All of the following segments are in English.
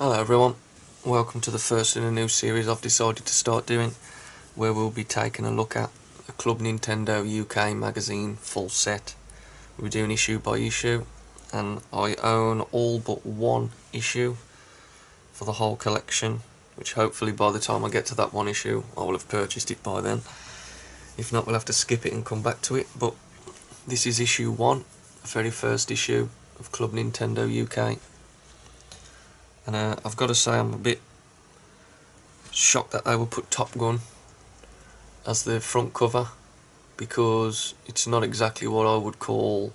Hello everyone, welcome to the first in a new series I've decided to start doing, where we'll be taking a look at a Club Nintendo UK magazine full set. We're doing issue by issue, and I own all but one issue for the whole collection, which hopefully by the time I get to that one issue I will have purchased it by then. If not, we'll have to skip it and come back to it, but this is issue 1, the very first issue of Club Nintendo UK. And I've got to say I'm a bit shocked that they would put Top Gun as the front cover, because it's not exactly what I would call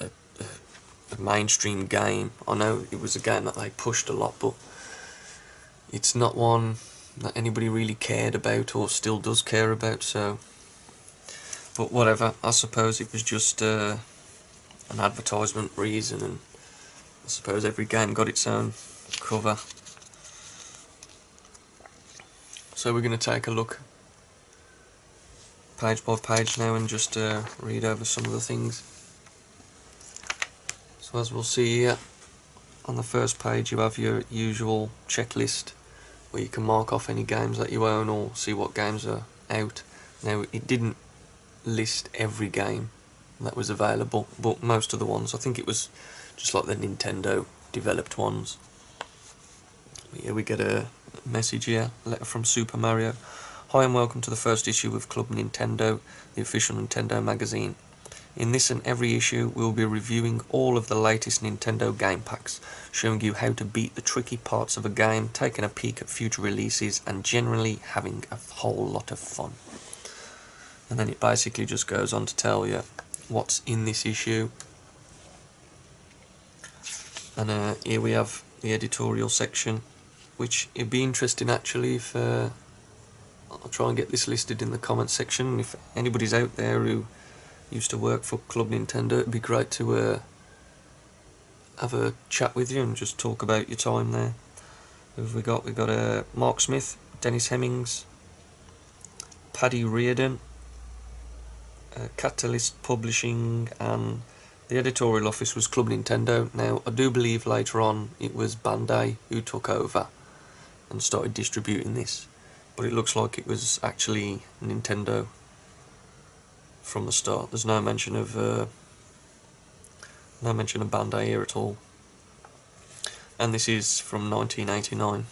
a mainstream game. I know it was a game that they pushed a lot, but it's not one that anybody really cared about or still does care about, so... But whatever, I suppose it was just an advertisement reason, and I suppose every game got its own cover. So we're going to take a look page by page now and just read over some of the things. So as we'll see here, on the first page you have your usual checklist where you can mark off any games that you own or see what games are out. Now, it didn't list every game that was available, but most of the ones, I think it was just like the Nintendo developed ones. Here we get a message here, a letter from Super Mario. Hi and welcome to the first issue of Club Nintendo, the official Nintendo magazine. In this and every issue we will be reviewing all of the latest Nintendo game packs, showing you how to beat the tricky parts of a game, taking a peek at future releases, and generally having a whole lot of fun. And then it basically just goes on to tell you what's in this issue. And here we have the editorial section, which it'd be interesting actually if I'll try and get this listed in the comments section. If anybody's out there who used to work for Club Nintendo, it'd be great to have a chat with you and just talk about your time there. Who have we got? We've got Mark Smith, Dennis Hemmings, Paddy Reardon, Catalyst Publishing, and the editorial office was Club Nintendo. Now, I do believe later on it was Bandai who took over and started distributing this, but it looks like it was actually Nintendo from the start. There's no mention of Bandai here at all, and this is from 1989.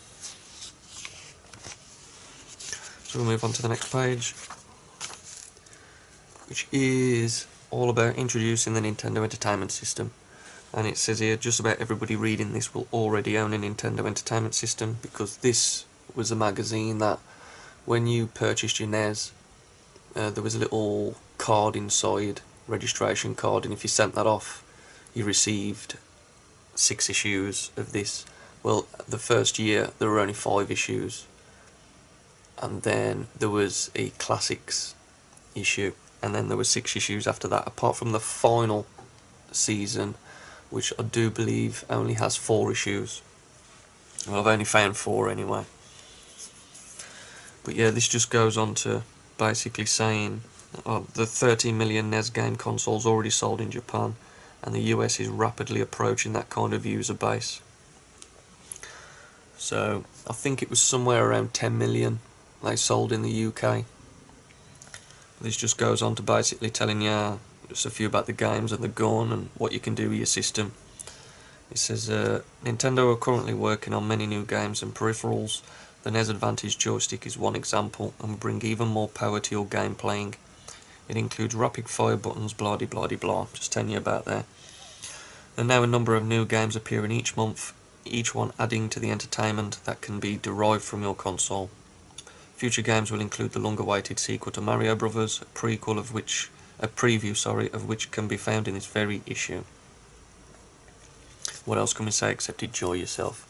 So we'll move on to the next page, which is all about introducing the Nintendo Entertainment System. And it says here, just about everybody reading this will already own a Nintendo Entertainment System, because this was a magazine that when you purchased your NES, there was a little card inside, registration card, and if you sent that off you received 6 issues of this. Well, the first year there were only 5 issues, and then there was a Classics issue, and then there were 6 issues after that, apart from the final season, which I do believe only has 4 issues. Well, I've only found 4 anyway. But yeah, this just goes on to basically saying the 30 million NES game consoles already sold in Japan, and the US is rapidly approaching that kind of user base. So I think it was somewhere around 10 million they sold in the UK. This just goes on to basically telling you just a few about the games and the gun and what you can do with your system. It says, Nintendo are currently working on many new games and peripherals. The NES Advantage joystick is one example, and will bring even more power to your game playing. It includes rapid fire buttons, blah de blah de blah, just telling you about there. And now a number of new games appearing each month, each one adding to the entertainment that can be derived from your console. Future games will include the long-awaited sequel to Mario Brothers, a preview of which can be found in this very issue. What else can we say except enjoy yourself?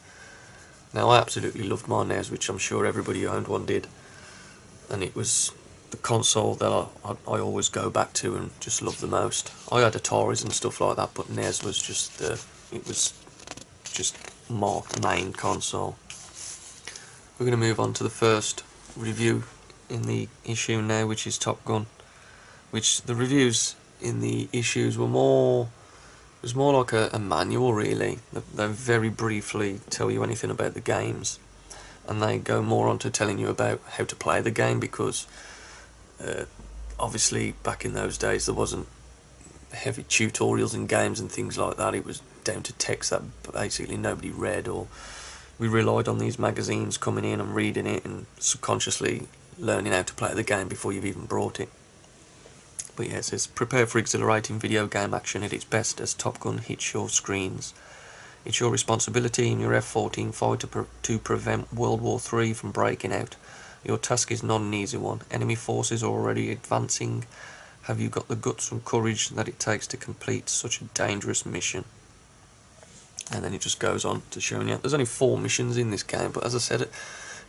Now, I absolutely loved my NES, which I'm sure everybody who owned one did, and it was the console that I always go back to and just love the most. I had Ataris and stuff like that, but NES was just my main console. We're going to move on to the first review in the issue now, which is Top Gun, which the reviews in the issues were more It was more like a manual, really. They very briefly tell you anything about the games, and they go more on to telling you about how to play the game, because obviously back in those days there wasn't heavy tutorials in games and things like that. It was down to text that basically nobody read, or we relied on these magazines coming in and reading it and subconsciously learning how to play the game before you've even brought it. But yeah, it says, prepare for exhilarating video game action at its best as Top Gun hits your screens. It's your responsibility in your F-14 fighter to prevent World War III from breaking out. Your task is not an easy one. Enemy forces are already advancing. Have you got the guts and courage that it takes to complete such a dangerous mission? And then it just goes on to show you. There's only 4 missions in this game, but as I said,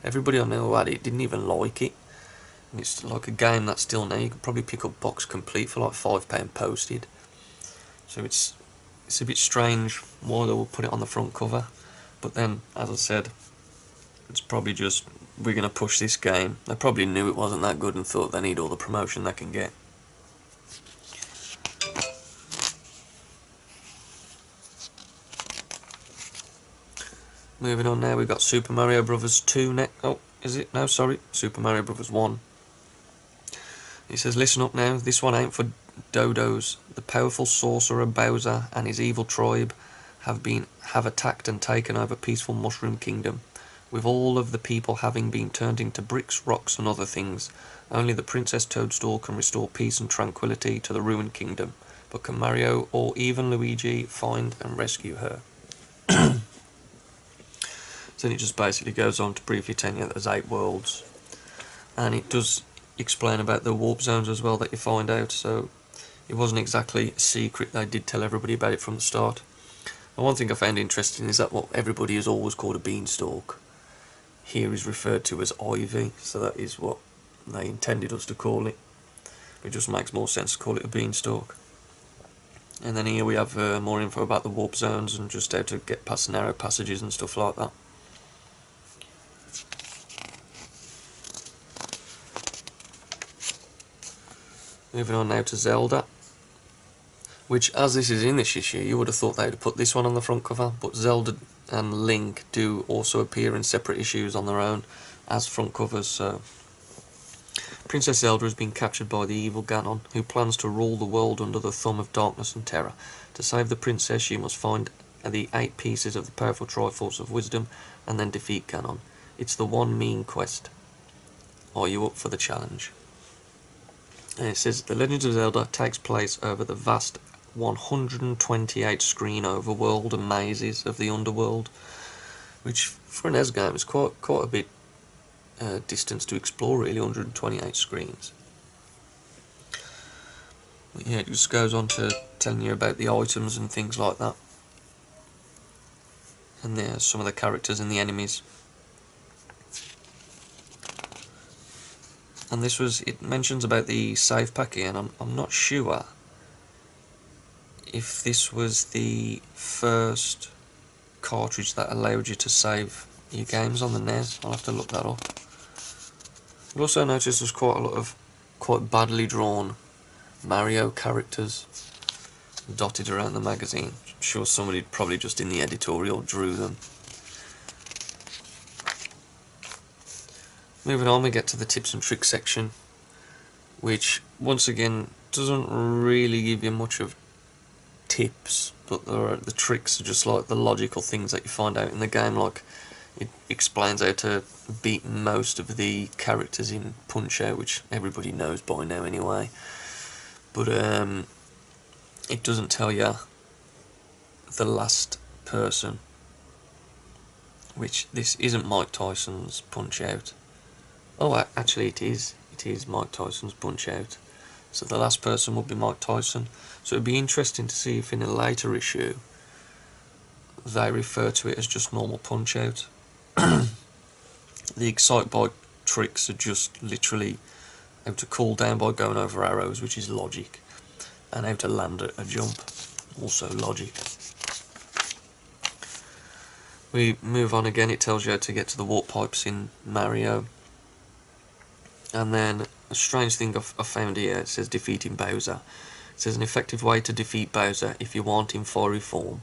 everybody I know who had it didn't even like it. And it's like a game that still now you could probably pick up box complete for like £5 posted. So it's a bit strange why they would put it on the front cover. But then, as I said, it's probably just, we're going to push this game. They probably knew it wasn't that good and thought they need all the promotion they can get. Moving on now, we've got Super Mario Bros. 2 next. Oh, is it? No, sorry. Super Mario Bros. 1. It says, listen up now, this one ain't for dodos. The powerful sorcerer Bowser and his evil tribe have attacked and taken over peaceful Mushroom Kingdom, with all of the people having been turned into bricks, rocks and other things. Only the Princess Toadstool can restore peace and tranquility to the ruined kingdom, but can Mario or even Luigi find and rescue her? So then it just basically goes on to briefly tell you that there's 8 worlds, and it does explain about the warp zones as well that you find out, so it wasn't exactly a secret. They did tell everybody about it from the start. And one thing I found interesting is that what everybody has always called a beanstalk here is referred to as ivy, so that is what they intended us to call it. It just makes more sense to call it a beanstalk. And then here we have more info about the warp zones and just how to get past narrow passages and stuff like that. Moving on now to Zelda, which, as this is in this issue, you would have thought they would have put this one on the front cover, but Zelda and Link do also appear in separate issues on their own as front covers. So Princess Zelda has been captured by the evil Ganon, who plans to rule the world under the thumb of darkness and terror. To save the princess, she must find the 8 pieces of the powerful Triforce of Wisdom and then defeat Ganon. It's the one mean quest. Are you up for the challenge? And it says, The Legend of Zelda takes place over the vast 128 screen overworld and mazes of the underworld, which for an NES game is quite a bit distance to explore, really, 128 screens. But yeah, it just goes on to telling you about the items and things like that. And there's some of the characters and the enemies. And it mentions about the save pack here, and I'm not sure if this was the first cartridge that allowed you to save your games on the NES. I'll have to look that up. You'll also notice there's quite a lot of quite badly drawn Mario characters dotted around the magazine. I'm sure somebody probably just in the editorial drew them. Moving on, we get to the tips and tricks section, which once again doesn't really give you much of tips, but the tricks are just like the logical things that you find out in the game. Like, it explains how to beat most of the characters in Punch-Out, which everybody knows by now anyway. But it doesn't tell you the last person, which this isn't Mike Tyson's Punch-Out. Oh, actually it is. It is Mike Tyson's Punch-Out. So the last person would be Mike Tyson. So it'd be interesting to see if in a later issue they refer to it as just normal Punch-Out. The Excitebike tricks are just literally how to cool down by going over arrows, which is logic, and how to land a jump, also logic. We move on again. It tells you how to get to the warp pipes in Mario. And then a strange thing I found here, it says defeating Bowser. It says an effective way to defeat Bowser if you want in fiery form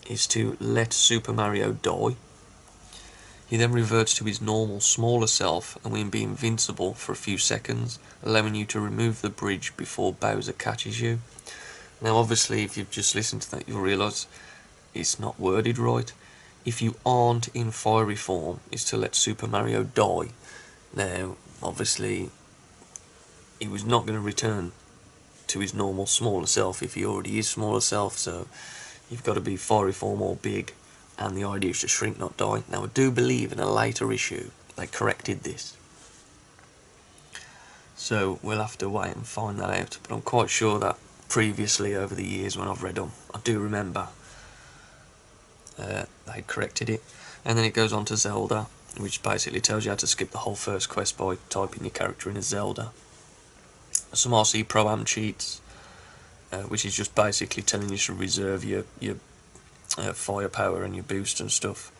is to let Super Mario die. He then reverts to his normal, smaller self and will be invincible for a few seconds, allowing you to remove the bridge before Bowser catches you. Now obviously if you've just listened to that you'll realise it's not worded right. If you aren't in fiery form is to let Super Mario die. Now obviously he was not going to return to his normal smaller self if he already is smaller self, so you've got to be fiery form or big, and the idea is to shrink not die. Now I do believe in a later issue they corrected this, so we'll have to wait and find that out, but I'm quite sure that previously over the years when I've read them I do remember they corrected it. And then it goes on to Zelda, which basically tells you how to skip the whole first quest by typing your character in as Zelda. Some RC Pro-Am cheats, which is just basically telling you to reserve your firepower and your boost and stuff.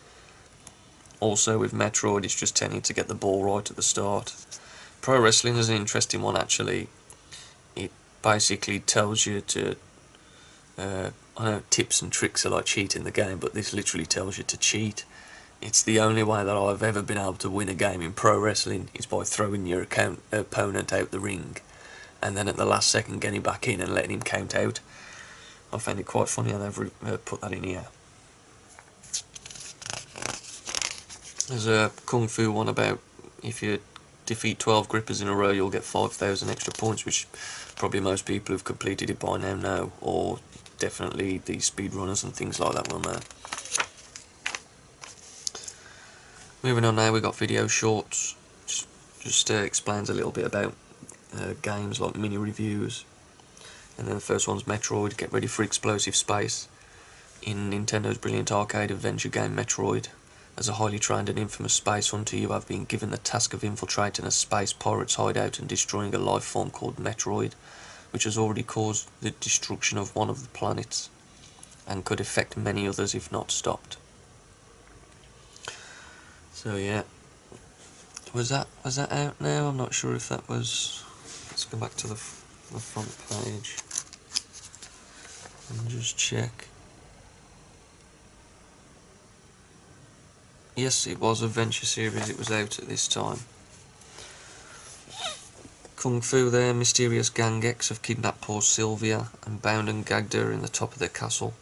Also with Metroid it's just telling you to get the ball right at the start. Pro Wrestling is an interesting one actually. It basically tells you to I know tips and tricks are like cheating the game, but this literally tells you to cheat. It's the only way that I've ever been able to win a game in pro wrestling is by throwing your opponent out the ring and then at the last second getting back in and letting him count out. I found it quite funny how they've put that in here. There's a Kung Fu one about if you defeat 12 grippers in a row you'll get 5,000 extra points, which probably most people who've completed it by now know, or definitely the speedrunners and things like that will know. Moving on now, we got video shorts, just explains a little bit about games like mini reviews. And then the first one's Metroid, get ready for explosive space. In Nintendo's brilliant arcade adventure game Metroid, as a highly trained and infamous space hunter you have been given the task of infiltrating a space pirate's hideout and destroying a life form called Metroid, which has already caused the destruction of one of the planets and could affect many others if not stopped. So yeah, was that out now? I'm not sure if that was. Let's go back to the front page and just check. Yes, it was Adventure Series, it was out at this time. Kung Fu there, mysterious gang X have kidnapped poor Sylvia and bound and gagged her in the top of their castle.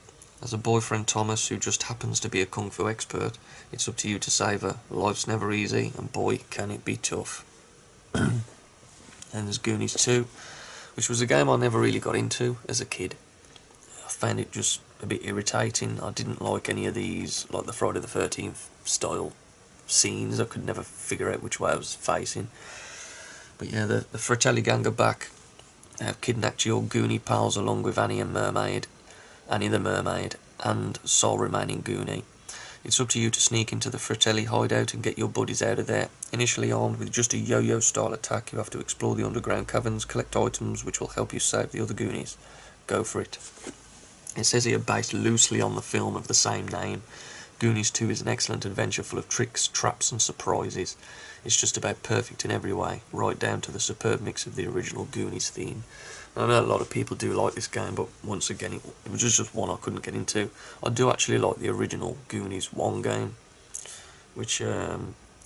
As a boyfriend Thomas, who just happens to be a Kung Fu expert, it's up to you to save her. Life's never easy, and boy, can it be tough. And there's Goonies 2, which was a game I never really got into as a kid. I found it just a bit irritating. I didn't like any of these, like the Friday the 13th style scenes. I could never figure out which way I was facing. But yeah, the Fratelli gang are back. They have kidnapped your Goonie pals along with Annie the Mermaid, and sole remaining Goonie. It's up to you to sneak into the Fratelli hideout and get your buddies out of there. Initially armed with just a yo-yo style attack, you have to explore the underground caverns, collect items which will help you save the other Goonies. Go for it. It says here based loosely on the film of the same name. Goonies 2 is an excellent adventure full of tricks, traps and surprises. It's just about perfect in every way, right down to the superb mix of the original Goonies theme. I know a lot of people do like this game, but once again it was just one I couldn't get into. I do actually like the original Goonies 1 game, which I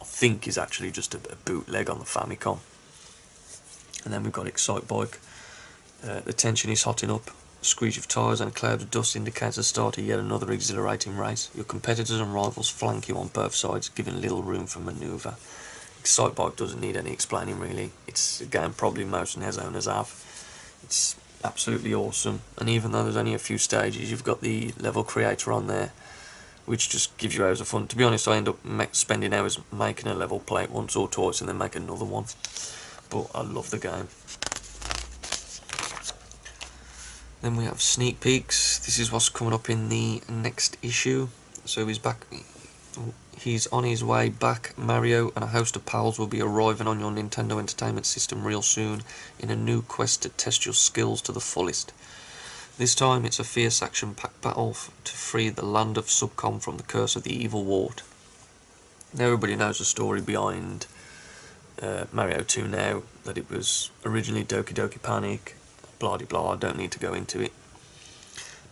think is actually just a bootleg on the Famicom. And then we've got Excitebike. The tension is hotting up. A screech of tyres and a cloud of dust indicates the start of yet another exhilarating race. Your competitors and rivals flank you on both sides, giving little room for manoeuvre. Excitebike doesn't need any explaining really. It's a game probably most NES owners have. It's absolutely awesome, and even though there's only a few stages, you've got the level creator on there, which just gives you hours of fun. To be honest, I end up spending hours making a level, play it once or twice, and then make another one. But I love the game. Then we have sneak peeks. This is what's coming up in the next issue. So he's back. He's on his way back. Mario and a host of pals will be arriving on your Nintendo Entertainment System real soon in a new quest to test your skills to the fullest. This time it's a fierce action-packed battle to free the land of Subcom from the curse of the evil wart. Now everybody knows the story behind Mario 2 now, that it was originally Doki Doki Panic, blah de blah, I don't need to go into it.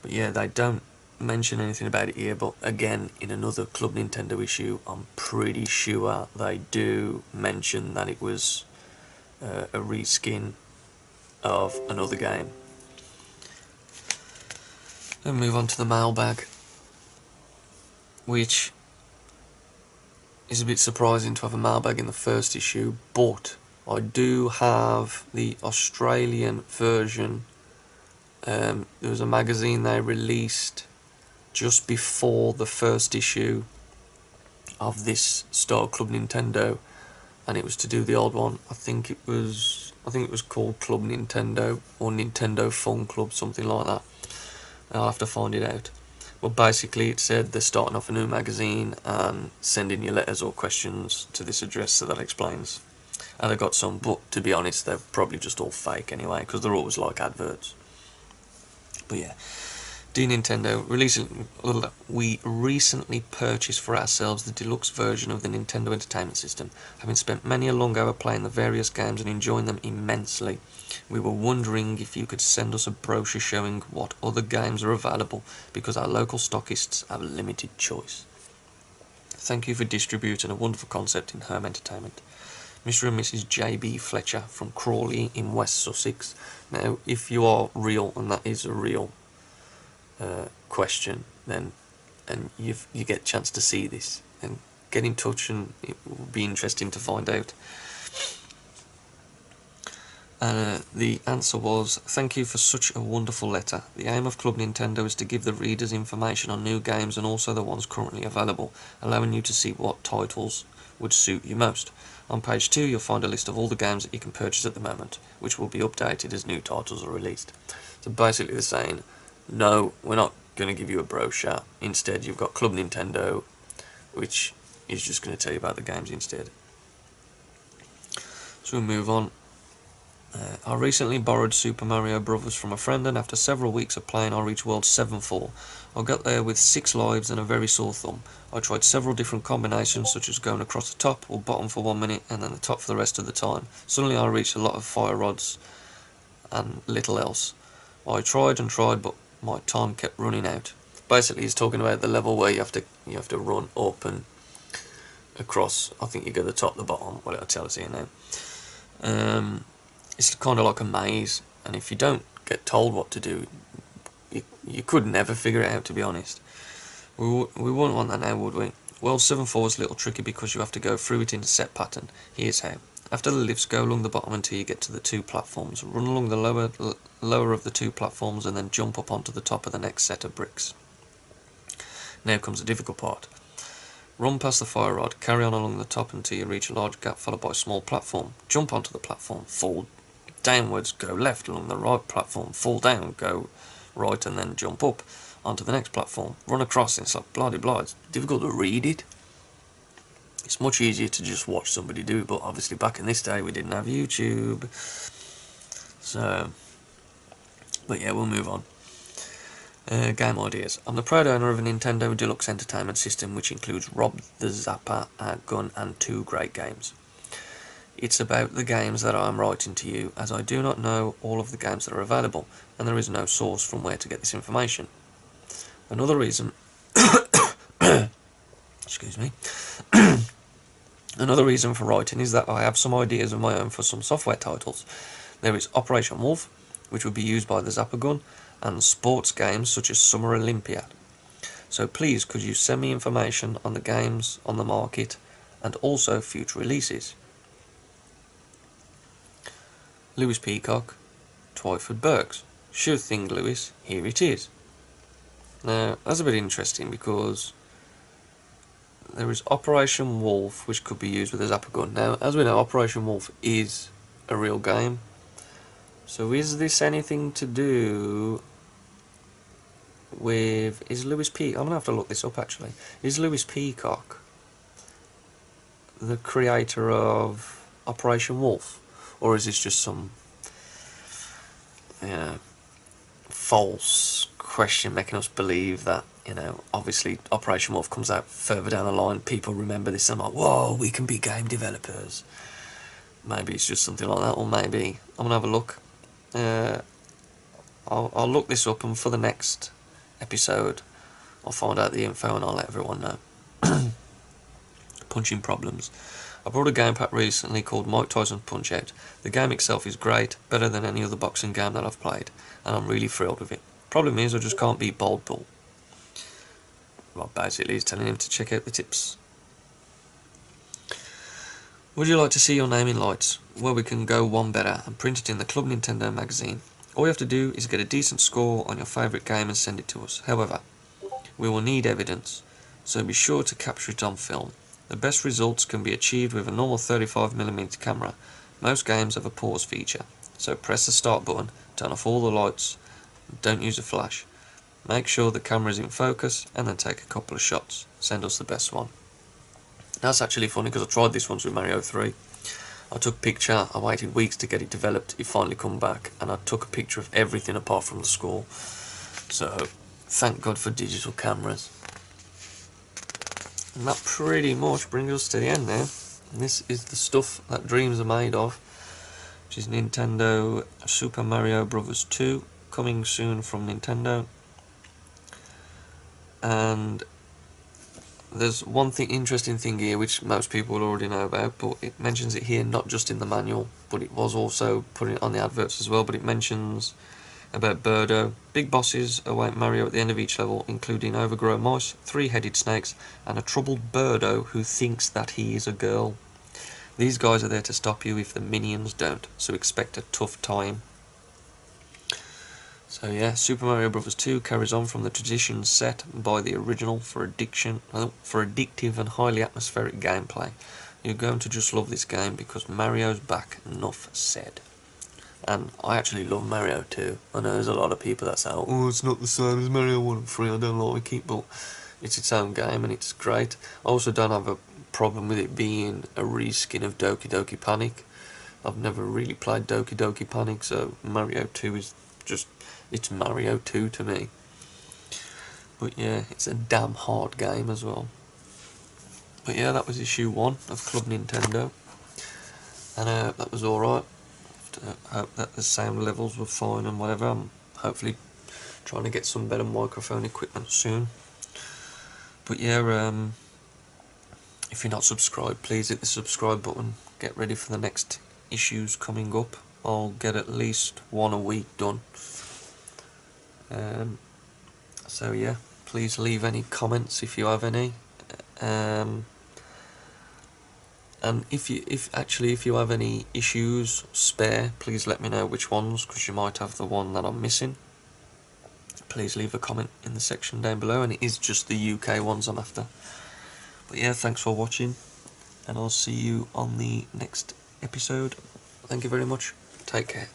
But yeah, they don't mention anything about it here, but again, in another Club Nintendo issue, I'm pretty sure they do mention that it was a reskin of another game. Then move on to the mailbag, which is a bit surprising to have a mailbag in the first issue, but I do have the Australian version. There was a magazine they released just before the first issue of this style Club Nintendo, and it was to do the old one. I think it was called Club Nintendo or Nintendo Fun Club, something like that. I'll have to find it out. But basically it said they're starting off a new magazine and send in your letters or questions to this address, so that explains. And I got some, but to be honest, they're probably just all fake anyway, because they're always like adverts. But yeah, dear Nintendo, we recently purchased for ourselves the deluxe version of the Nintendo Entertainment System. Having spent many a long hour playing the various games and enjoying them immensely, we were wondering if you could send us a brochure showing what other games are available, because our local stockists have a limited choice. Thank you for distributing a wonderful concept in home entertainment. Mr. and Mrs. J.B. Fletcher from Crawley in West Sussex. Now, if you are real, and that is a real question, then you get a chance to see this, and get in touch, and it will be interesting to find out. The answer was, thank you for such a wonderful letter. The aim of Club Nintendo is to give the readers information on new games and also the ones currently available, allowing you to see what titles would suit you most. On page 2 you'll find a list of all the games that you can purchase at the moment, which will be updated as new titles are released. So basically they're saying, no, we're not going to give you a brochure. Instead you've got Club Nintendo, which is just going to tell you about the games instead. So we'll move on. I recently borrowed Super Mario Bros. From a friend, and after several weeks of playing I reached World 7-4. I got there with 6 lives and a very sore thumb. I tried several different combinations, such as going across the top or bottom for 1 minute and then the top for the rest of the time. Suddenly I reached a lot of fire rods and little else. I tried and tried, but my time kept running out. Basically he's talking about the level where you have to run up and across. I think you go the top, the bottom, well it'll tell us here now. It's kind of like a maze, and if you don't get told what to do, you could never figure it out, to be honest. We wouldn't want that now, would we? World 7-4 is a little tricky because you have to go through it in a set pattern. Here's how. After the lifts, go along the bottom until you get to the 2 platforms. Run along the lower of the 2 platforms and then jump up onto the top of the next set of bricks. Now comes the difficult part. Run past the fire rod, carry on along the top until you reach a large gap followed by a small platform. Jump onto the platform, fall downwards, go left along the right platform, fall down, go right, and then jump up onto the next platform. Run across, and it's like blah de blah. It's difficult to read it. It's much easier to just watch somebody do it, but obviously back in this day we didn't have YouTube. So, but yeah, we'll move on. Game ideas. I'm the proud owner of a Nintendo Deluxe Entertainment System, which includes Rob the Zapper, Gun, and 2 great games. It's about the games that I am writing to you, as I do not know all of the games that are available, and there is no source from where to get this information. Another reason excuse me another reason for writing is that I have some ideas of my own for some software titles. There is Operation Wolf, which would be used by the Zapper Gun, and sports games such as Summer Olympiad. So please could you send me information on the games on the market and also future releases. Lewis Peacock, Twyford Burks. Sure thing, Lewis, here it is. Now, that's a bit interesting because there is Operation Wolf, which could be used with a Zapper Gun. Now, as we know, Operation Wolf is a real game. So is this anything to do with... Is Lewis Peacock... I'm going to have to look this up, actually. Is Lewis Peacock the creator of Operation Wolf? Or is this just some false question making us believe that, obviously Operation Wolf comes out further down the line, people remember this and I'm like, whoa, we can be game developers. Maybe it's just something like that, or maybe... I'm going to have a look. I'll look this up, and for the next episode I'll find out the info and I'll let everyone know. Punching problems. I bought a game pack recently called Mike Tyson's Punch-Out. The game itself is great, better than any other boxing game that I've played, and I'm really thrilled with it. Problem is, I just can't beat Bold Bull. Well, basically he's telling him to check out the tips. Would you like to see your name in lights? Well, we can go one better and print it in the Club Nintendo magazine. All you have to do is get a decent score on your favourite game and send it to us. However, we will need evidence, so be sure to capture it on film. The best results can be achieved with a normal 35mm camera. Most games have a pause feature, so press the start button, turn off all the lights, and don't use a flash. Make sure the camera is in focus and then take a couple of shots. Send us the best one. That's actually funny because I tried this once with Mario 3. I took a picture, I waited weeks to get it developed, it finally come back, and I took a picture of everything apart from the score. So, thank God for digital cameras. And that pretty much brings us to the end now. And this is the stuff that dreams are made of, which is Nintendo Super Mario Bros. 2, coming soon from Nintendo. And there's one interesting thing here which most people will already know about, but it mentions it here not just in the manual, but it was also put it on the adverts as well. But it mentions about Birdo. Big bosses await Mario at the end of each level, including overgrown mice, 3-headed snakes, and a troubled Birdo who thinks that he is a girl. These guys are there to stop you if the minions don't, so expect a tough time. So yeah, Super Mario Bros. 2 carries on from the traditions set by the original for addictive and highly atmospheric gameplay. You're going to just love this game because Mario's back, enough said. And I actually love Mario 2. I know there's a lot of people that say, oh, it's not the same as Mario 1 and 3, I don't like it, but it's its own game and it's great. I also don't have a problem with it being a reskin of Doki Doki Panic. I've never really played Doki Doki Panic, so Mario 2 is just, it's Mario 2 to me. But yeah, it's a damn hard game as well. But yeah, that was issue 1 of Club Nintendo. And that was alright. I hope that the sound levels were fine and whatever. I'm hopefully trying to get some better microphone equipment soon. But yeah, if you're not subscribed, please hit the subscribe button. Get ready for the next issues coming up. I'll get at least one a week done. So yeah, please leave any comments if you have any. And if you have any issues spare, please let me know which ones, because you might have the one that I'm missing. Please leave a comment in the section down below, and it is just the UK ones I'm after. But yeah, thanks for watching, and I'll see you on the next episode. Thank you very much. Take care.